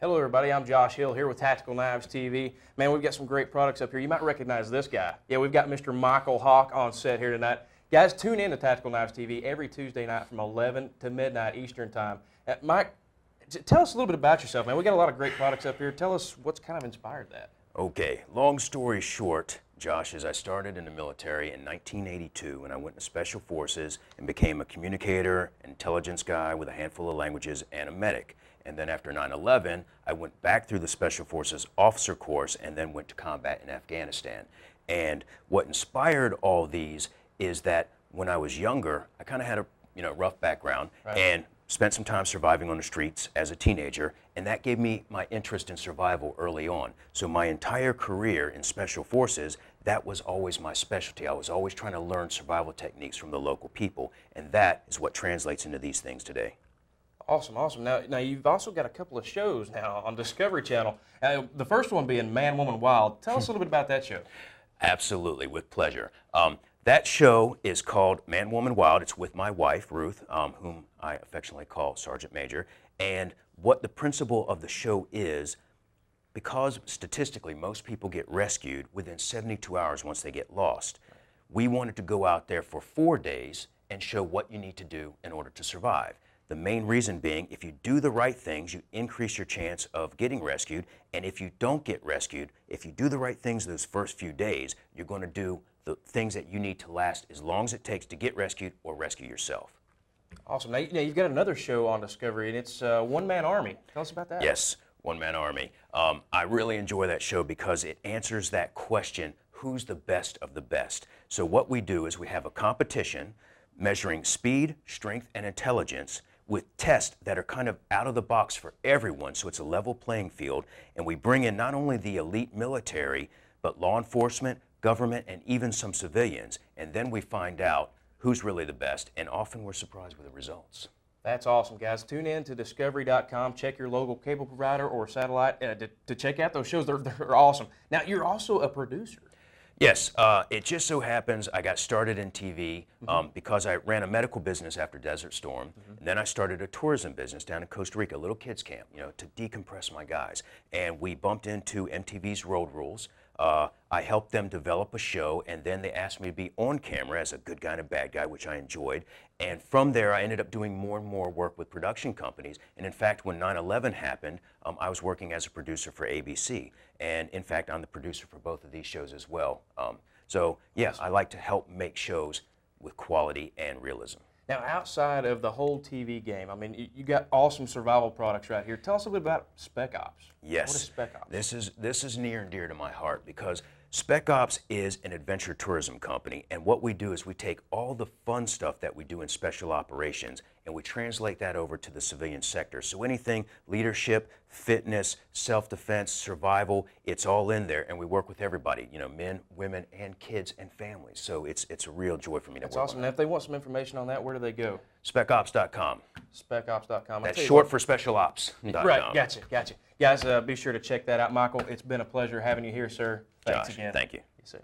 Hello everybody, I'm Josh Hill here with Tactical Knives TV. Man, we've got some great products up here. You might recognize this guy. Yeah, we've got Mr. Mykel Hawke on set here tonight. Guys, tune in to Tactical Knives TV every Tuesday night from 11 to midnight Eastern Time. Mike, tell us a little bit about yourself, man. We got a lot of great products up here. Tell us what's kind of inspired that. Okay, long story short, Josh, is I started in the military in 1982 and I went to Special Forces and became a communicator, intelligence guy with a handful of languages, and a medic. And then after 9/11, I went back through the Special Forces officer course and then went to combat in Afghanistan. And what inspired all these is that when I was younger, I kind of had a rough background and spent some time surviving on the streets as a teenager, and that gave me my interest in survival early on. So my entire career in Special Forces, that was always my specialty. I was always trying to learn survival techniques from the local people, and that is what translates into these things today. Awesome, awesome. Now you've also got a couple of shows now on Discovery Channel. The first one being Man, Woman, Wild. Tell us a little bit about that show. Absolutely, with pleasure. That show is called Man, Woman, Wild. It's with my wife, Ruth, whom I affectionately call Sergeant Major. And what the principle of the show is, because statistically most people get rescued within 72 hours once they get lost, we wanted to go out there for 4 days and show what you need to do in order to survive. The main reason being, if you do the right things, you increase your chance of getting rescued. And if you don't get rescued, if you do the right things those first few days, you're going to do the things that you need to last as long as it takes to get rescued or rescue yourself. Awesome. Now you've got another show on Discovery, and it's One Man Army. Tell us about that. Yes, One Man Army. I really enjoy that show because it answers that question, who's the best of the best? So what we do is we have a competition measuring speed, strength, and intelligence with tests that are kind of out of the box for everyone, so it's a level playing field. And we bring in not only the elite military, but law enforcement, government, and even some civilians. And then we find out who's really the best, and often we're surprised with the results. That's awesome, guys. Tune in to discovery.com. Check your local cable provider or satellite to check out those shows. They're awesome. Now, you're also a producer. Yes, it just so happens I got started in TV because I ran a medical business after Desert Storm, and then I started a tourism business down in Costa Rica, a little kids camp, to decompress my guys. And we bumped into MTV's Road Rules. I helped them develop a show, and then they asked me to be on camera as a good guy and a bad guy, which I enjoyed. And from there, I ended up doing more and more work with production companies. And in fact, when 9/11 happened, I was working as a producer for ABC. And in fact, I'm the producer for both of these shows as well. So yeah, I like to help make shows with quality and realism. Now, outside of the whole TV game, I mean, you got awesome survival products right here. Tell us a little bit about Spec Ops. Yes. What is Spec Ops? This is near and dear to my heart because Spec Ops is an adventure tourism company, and what we do is we take all the fun stuff that we do in special operations and we translate that over to the civilian sector. So anything leadership, fitness, self-defense, survival, it's all in there, and we work with everybody, men, women, and kids and families. So it's a real joy for me to work. That's awesome. Now, if they want some information on that, where do they go? SpecOps.com. SpecOps.com. That's short for Special Ops. Right, gotcha. Guys, be sure to check that out. Mykel, it's been a pleasure having you here, sir. Thanks Josh, again. thank you. Yes, sir.